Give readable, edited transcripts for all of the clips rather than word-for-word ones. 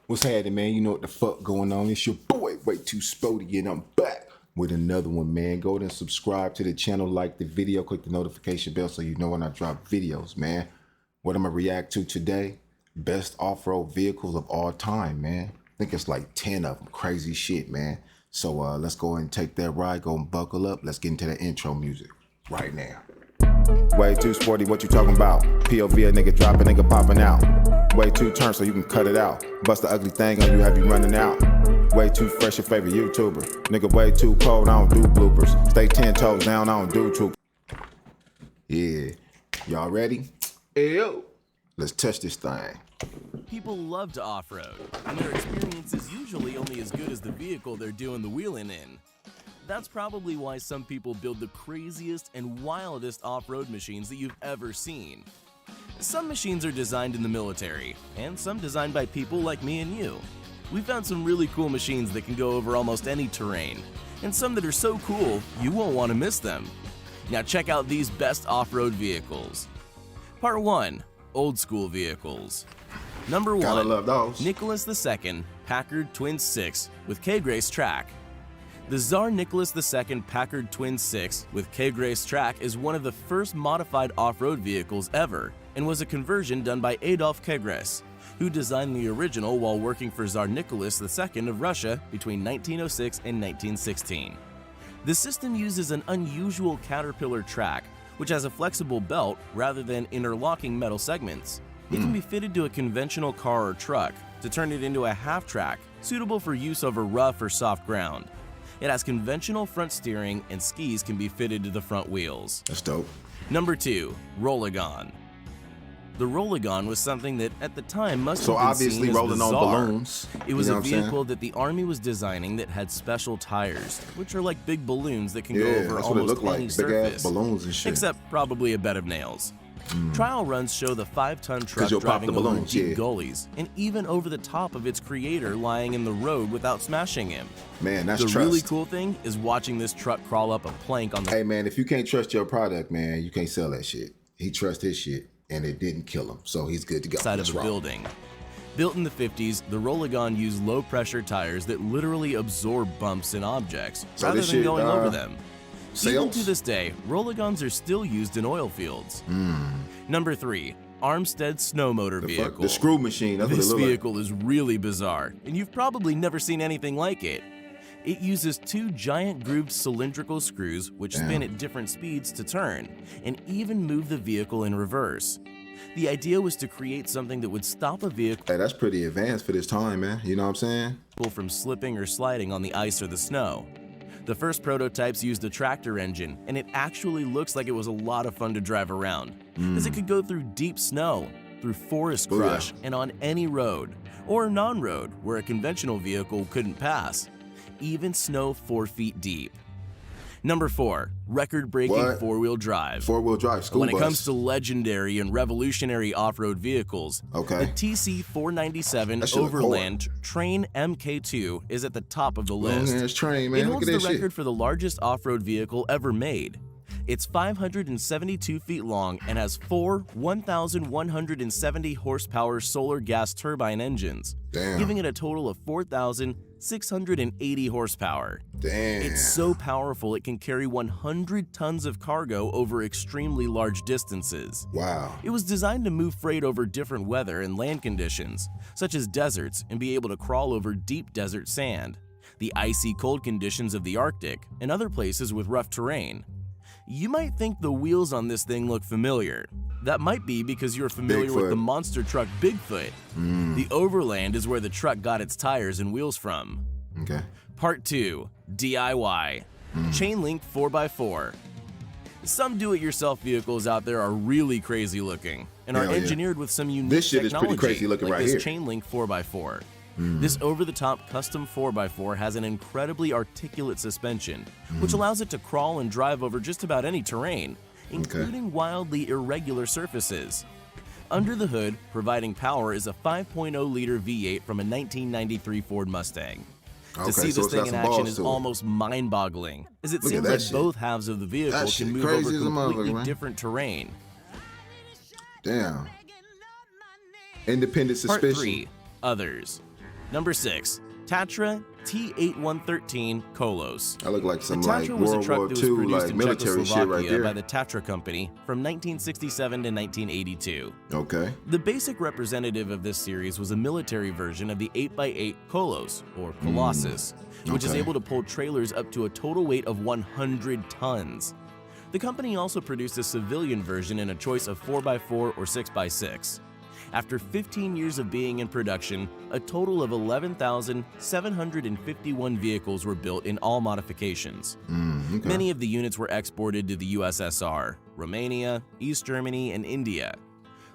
What's happening, man? You know what the fuck going on? It's your boy, WTS Sporty, and I'm back with another one, man. Go ahead and subscribe to the channel, like the video, click the notification bell so you know when I drop videos, man. What I'm gonna react to today, best off-road vehicles of all time, man. I think it's like 10 of them, crazy shit, man. So let's go ahead and take that ride, go and buckle up. Let's get into the intro music right now. Way too sporty, what you talking about? POV, a nigga dropping, nigga popping out. Way too turn so you can cut it out. Bust the ugly thing on you, have you running out. Way too fresh, your favorite YouTuber. Nigga way too cold, I don't do bloopers. Stay 10 toes down, I don't do troop. Yeah, y'all ready? Yo, let's touch this thing. People love to off-road, and their experience is usually only as good as the vehicle they're doing the wheeling in. That's probably why some people build the craziest and wildest off-road machines that you've ever seen. Some machines are designed in the military, and some designed by people like me and you. We found some really cool machines that can go over almost any terrain, and some that are so cool you won't want to miss them. Now check out these best off-road vehicles. Part 1. Old school vehicles. Number 1. Gotta love those. Nicholas II Packard Twin 6 with K-Grace track. The Tsar Nicholas II Packard Twin 6 with K-Grace track is one of the first modified off-road vehicles ever and was a conversion done by Adolf K-Grace, who designed the original while working for Tsar Nicholas II of Russia between 1906 and 1916. The system uses an unusual caterpillar track, which has a flexible belt rather than interlocking metal segments. It can be fitted to a conventional car or truck to turn it into a half-track, suitable for use over rough or soft ground. It has conventional front steering, and skis can be fitted to the front wheels. That's dope. Number 2. Rollagon. The Rollagon was something that at the time must have been obviously seen as rolling on bizarre. balloons. It was You know a what I'm saying? vehicle that the Army was designing that had special tires, which are like big balloons that can go Yeah, over that's what it almost looked like. any Big surface, ass balloons and shit. except probably a bed of nails. Trial runs show the 5-ton truck you'll pop driving the over balloons, deep yeah. gullies and even over the top of its creator lying in the road without smashing him. Man, that's The trust. really cool thing is watching this truck crawl up a plank on the Hey man, if you can't trust your product, man, you can't sell that shit. He trusts his shit, and it didn't kill him, so he's good to go. side of That's the right. building. Built in the 50s, the Rollagon used low-pressure tires that literally absorb bumps and objects So rather this than shit, going over them. Even sales? to this day, Rollagons are still used in oil fields. Number 3. Armstead snow motor vehicle. The screw machine. That's This what it looked vehicle is really bizarre, and you've probably never seen anything like it. It uses 2 giant grooved cylindrical screws which spin at different speeds to turn, and even move the vehicle in reverse. The idea was to create something that would stop a vehicle like. Hey, that's pretty advanced for this time, man. You know what I'm saying? from slipping or sliding on the ice or the snow. The first prototypes used a tractor engine, and it actually looks like it was a lot of fun to drive around, as it could go through deep snow, through forest crush, and on any road, or non-road where a conventional vehicle couldn't pass, even snow 4 feet deep. Number 4. Record-breaking What? four-wheel drive. Four-wheel drive school When it bus. comes to legendary and revolutionary off-road vehicles, Okay. the TC497 That shit look Overland Train MK2 is at the top of the list. Long ass train, man. It Look holds at the that record shit. for the largest off-road vehicle ever made. It's 572 feet long and has 4 1,170 horsepower solar gas turbine engines, Damn. giving it a total of 4,680 horsepower. Damn. It's so powerful it can carry 100 tons of cargo over extremely large distances. Wow. It was designed to move freight over different weather and land conditions, such as deserts, and be able to crawl over deep desert sand, the icy cold conditions of the Arctic, and other places with rough terrain. You might think the wheels on this thing look familiar. That might be because you're familiar with Bigfoot. the monster truck Bigfoot. The Overland is where the truck got its tires and wheels from. Okay. Part 2. DIY. Chainlink 4x4. Some do-it-yourself vehicles out there are really crazy looking and are Hell yeah. engineered with some unique This shit is technology, pretty crazy looking like right this here. Chainlink 4x4. This over-the-top custom 4x4 has an incredibly articulate suspension, which allows it to crawl and drive over just about any terrain, including wildly irregular surfaces. Under the hood, providing power, is a 5.0-liter V8 from a 1993 Ford Mustang. Okay, To see so this it's got thing in some action balls is to it. almost mind-boggling, as it Look at seems that like shit. both halves of the vehicle That shit can move crazy over as a motherfucker, completely man. different terrain. Damn. Independent Part suspicion. 3. Others. Number 6. Tatra T8113 Colos. I look like The some like Tatra was a World truck War that was II produced like in military shit right Czechoslovakia by there. the Tatra Company from 1967 to 1982. Okay. The basic representative of this series was a military version of the 8x8 Colos, or Colossus, which is Okay. able to pull trailers up to a total weight of 100 tons. The company also produced a civilian version in a choice of 4x4 or 6x6. After 15 years of being in production, a total of 11,751 vehicles were built in all modifications. Okay. Many of the units were exported to the USSR, Romania, East Germany, and India.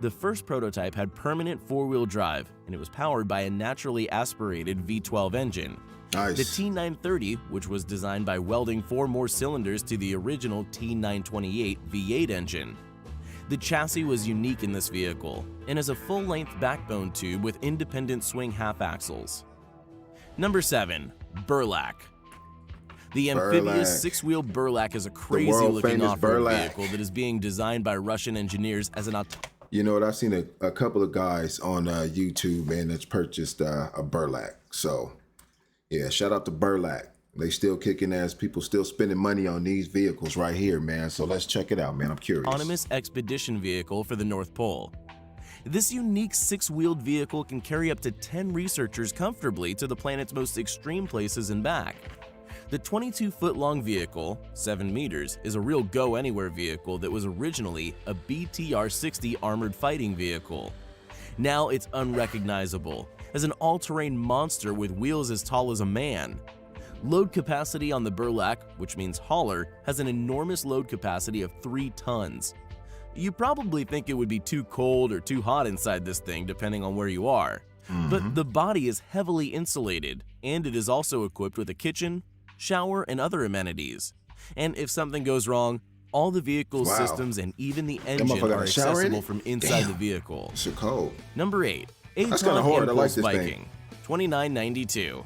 The first prototype had permanent four-wheel drive, and it was powered by a naturally aspirated V12 engine. Nice. The T930, which was designed by welding 4 more cylinders to the original T928 V8 engine. The chassis was unique in this vehicle and is a full-length backbone tube with independent swing half-axles. Number 7. Burlak. The amphibious Burlak. six-wheel Burlak is a crazy-looking world-famous off-road Burlak. vehicle that is being designed by Russian engineers as an You know what? I've seen a couple of guys on YouTube, man, that's purchased a Burlak. So, yeah, shout out to Burlak. They still kicking ass. People still spending money on these vehicles right here, man. So let's check it out, man. I'm curious. autonomous expedition vehicle for the North Pole. This unique six-wheeled vehicle can carry up to 10 researchers comfortably to the planet's most extreme places and back. The 22-foot-long vehicle, 7 meters, is a real go-anywhere vehicle that was originally a BTR-60 armored fighting vehicle. Now it's unrecognizable as an all-terrain monster with wheels as tall as a man. Load capacity on the Burlak, which means hauler, has an enormous load capacity of 3 tons. You probably think it would be too cold or too hot inside this thing depending on where you are. But the body is heavily insulated, and it is also equipped with a kitchen, shower, and other amenities. And if something goes wrong, all the vehicle's Wow. systems and even the engine motherfucker got are a shower in accessible it? from inside Damn. the vehicle. It's cold. Number 8. That's kinda hard. I like this thing. Viking, 2992.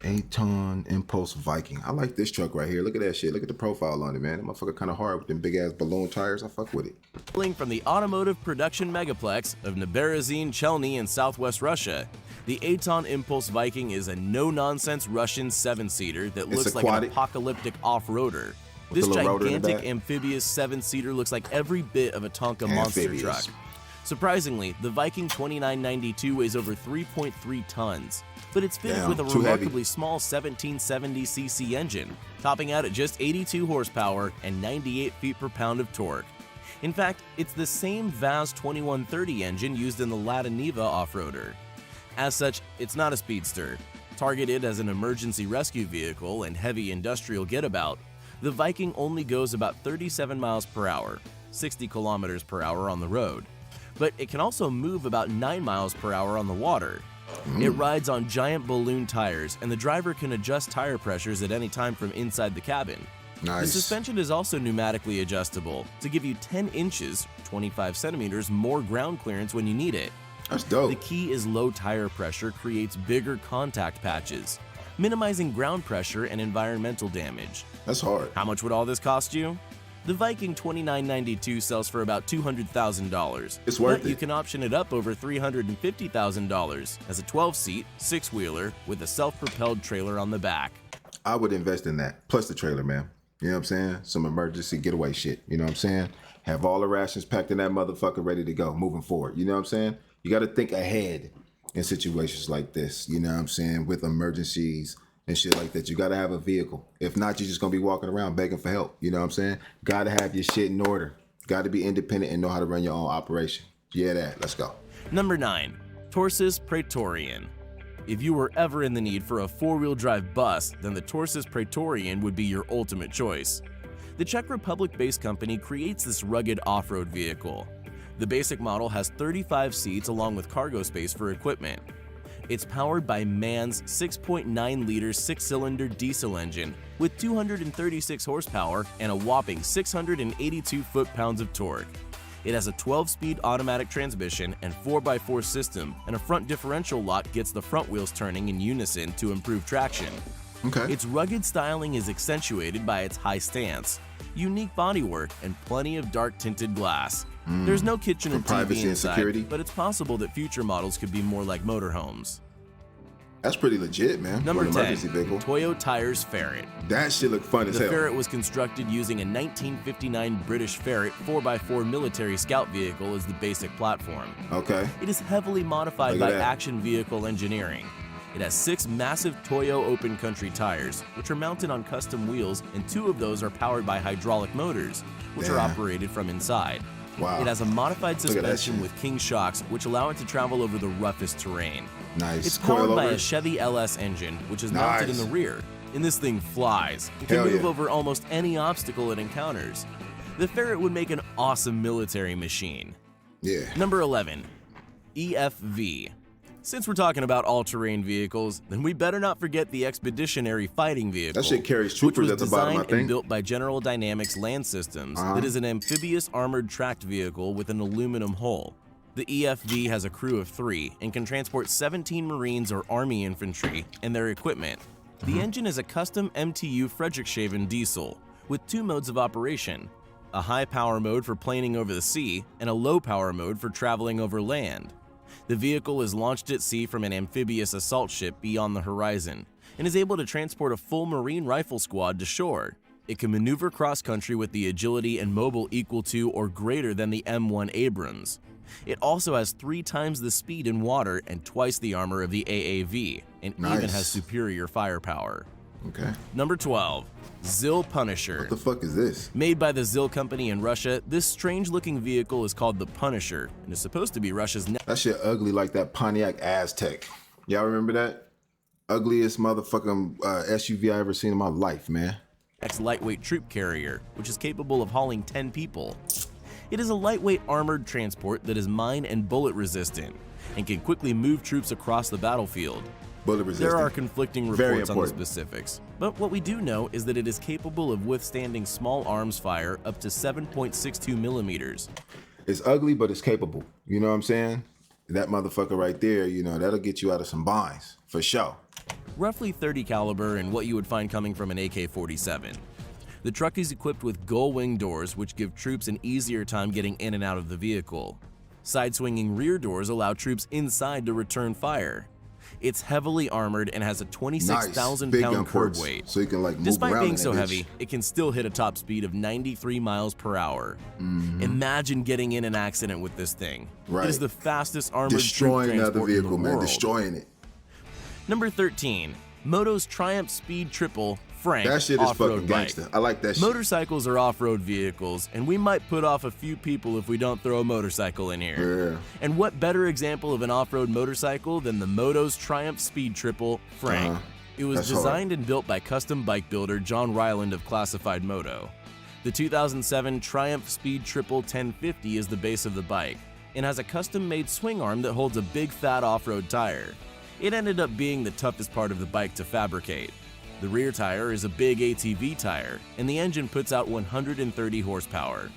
A-ton Impulse Viking. I like this truck right here. Look at that shit. Look at the profile on it, man. That motherfucker kind of hard with them big ass balloon tires. I fuck with it. Hailing from the automotive production megaplex of Neberezhny Chelny in southwest Russia, the A-ton Impulse Viking is a no-nonsense Russian 7-seater that looks like an aquatic. apocalyptic off-roader. This the little rotor in the gigantic back. amphibious 7-seater looks like every bit of a Tonka monster Amphibious. truck. Surprisingly, the Viking 2992 weighs over 3.3 tons, but it's fitted Damn, with a too heavy. remarkably small 1770cc engine, topping out at just 82 horsepower and 98 feet per pound of torque. In fact, it's the same VAZ 2130 engine used in the Latiniva off-roader. As such, it's not a speedster. Targeted as an emergency rescue vehicle and heavy industrial getabout, the Viking only goes about 37 miles per hour, 60 kilometers per hour on the road. But it can also move about 9 miles per hour on the water. It rides on giant balloon tires, and the driver can adjust tire pressures at any time from inside the cabin. The Nice. suspension is also pneumatically adjustable to give you 10 inches, 25 centimeters more ground clearance when you need it. That's dope. The key is low tire pressure creates bigger contact patches, minimizing ground pressure and environmental damage. That's hard. How much would all this cost you? The Viking 2992 sells for about $200,000. It's worth but you it. can option it up over $350,000 as a 12-seat, 6-wheeler with a self-propelled trailer on the back. I would invest in that. Plus the trailer, man. You know what I'm saying? Some emergency getaway shit. You know what I'm saying? Have all the rations packed in that motherfucker ready to go moving forward. You know what I'm saying? You got to think ahead in situations like this. You know what I'm saying? With emergencies and shit like that. You got to have a vehicle. If not, you're just going to be walking around begging for help. You know what I'm saying? Got to have your shit in order. Got to be independent and know how to run your own operation. Yeah, that. Let's go. Number 9. Taurus Praetorian. If you were ever in the need for a 4-wheel drive bus, then the Taurus Praetorian would be your ultimate choice. The Czech Republic-based company creates this rugged off-road vehicle. The basic model has 35 seats along with cargo space for equipment. It's powered by MAN's 6.9-liter 6-cylinder diesel engine with 236 horsepower and a whopping 682 foot-pounds of torque. It has a 12-speed automatic transmission and 4x4 system, and a front differential lock gets the front wheels turning in unison to improve traction. Okay. Its rugged styling is accentuated by its high stance, unique bodywork, and plenty of dark tinted glass. There's no kitchen or For TV privacy and inside, security? but it's possible that future models could be more like motorhomes. That's pretty legit, man. Number For an 10, emergency vehicle. Toyo Tires Ferret. That shit look fun as The hell. Ferret was constructed using a 1959 British Ferret 4x4 military scout vehicle as the basic platform. Okay. It is heavily modified Look at by that. action vehicle engineering. It has 6 massive Toyo open country tires, which are mounted on custom wheels, and 2 of those are powered by hydraulic motors, which are Damn. operated from inside. Wow. It has a modified Look at that suspension shit. with King shocks, which allow it to travel over the roughest terrain. Nice. It's powered by Coilover? a Chevy LS engine, which is mounted in Nice. the rear, and this thing flies. It can Hell move yeah. over almost any obstacle it encounters. The Ferret would make an awesome military machine. Yeah. Number 11, EFV. Since we're talking about all-terrain vehicles, then we better not forget the Expeditionary Fighting Vehicle. That shit carries which troopers was at the bottom, I designed and think. built by General Dynamics Land Systems. That is an amphibious armored tracked vehicle with an aluminum hull. The EFV has a crew of 3 and can transport 17 Marines or Army infantry and their equipment. The engine is a custom MTU Friedrichshafen diesel with 2 modes of operation, a high power mode for planing over the sea and a low power mode for traveling over land. The vehicle is launched at sea from an amphibious assault ship beyond the horizon and is able to transport a full Marine rifle squad to shore. It can maneuver cross-country with the agility and mobile equal to or greater than the M1 Abrams. It also has 3 times the speed in water and twice the armor of the AAV, and even Nice. has superior firepower. Okay. Number 12, ZIL Punisher. What the fuck is this? Made by the ZIL company in Russia, this strange-looking vehicle is called the Punisher and is supposed to be Russia's That shit ugly like that Pontiac Aztec. Y'all remember that? Ugliest motherfucking SUV I ever seen in my life, man. next lightweight troop carrier, which is capable of hauling 10 people. It is a lightweight armored transport that is mine and bullet resistant and can quickly move troops across the battlefield. Bullet resistant. There are conflicting Very reports on the important. specifics, but what we do know is that it is capable of withstanding small arms fire up to 7.62 millimeters. It's ugly, but it's capable. You know what I'm saying? That motherfucker right there, you know, that'll get you out of some binds, for sure. Roughly 30 caliber and what you would find coming from an AK-47. The truck is equipped with gull wing doors, which give troops an easier time getting in and out of the vehicle. Side-swinging rear doors allow troops inside to return fire. It's heavily armored and has a 26,000 Big pound gun curb ports, weight. so you can like move Despite around being in so that bitch. heavy, it can still hit a top speed of 93 miles per hour. Imagine getting in an accident with this thing. Right. It is the fastest armored Destroying troop another transport vehicle, in the man. world. Destroying it. Number 13, Moto's Triumph Speed Triple Frank That shit is off-road fucking bike. gangster. I like that shit. Motorcycles are off-road vehicles, and we might put off a few people if we don't throw a motorcycle in here. Yeah. And what better example of an off-road motorcycle than the Moto's Triumph Speed Triple Frank? It was That's hard. designed and built by custom bike builder John Ryland of Classified Moto. The 2007 Triumph Speed Triple 1050 is the base of the bike and has a custom-made swing arm that holds a big fat off-road tire. It ended up being the toughest part of the bike to fabricate. The rear tire is a big ATV tire, and the engine puts out 130 horsepower.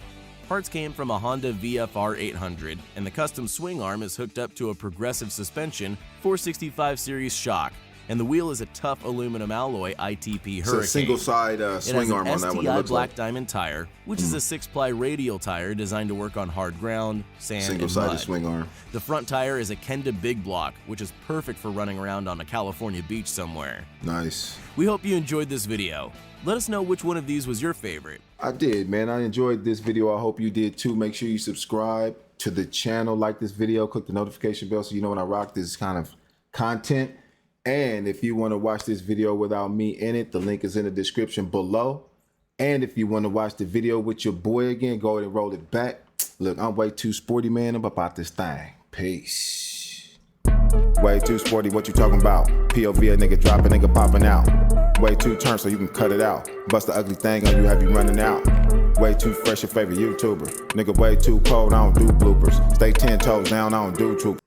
Parts came from a Honda VFR 800, and the custom swing arm is hooked up to a progressive suspension 465 series shock, and the wheel is a tough aluminum alloy ITP It's Hurricane. a single side It swing has arm an on that one. It STI looks Black like Diamond tire, which is a 6-ply radial tire designed to work on hard ground, sand, single and sided mud. swing arm. The front tire is a Kenda Big Block, which is perfect for running around on a California beach somewhere. Nice. We hope you enjoyed this video. Let us know which one of these was your favorite. I did, man. I enjoyed this video. I hope you did too. Make sure you subscribe to the channel, like this video, click the notification bell so you know when I rock this kind of content. And if you want to watch this video without me in it, the link is in the description below. And if you want to watch the video with your boy again, go ahead and roll it back. Look, I'm way too sporty, man. I'm about this thing. Peace. Way too sporty, what you talking about? POV, a nigga dropping, nigga popping out. Way too turn so you can cut it out. Bust the ugly thing on you, have you running out. Way too fresh, your favorite YouTuber. Nigga way too cold, I don't do bloopers. Stay 10 toes down, I don't do troop.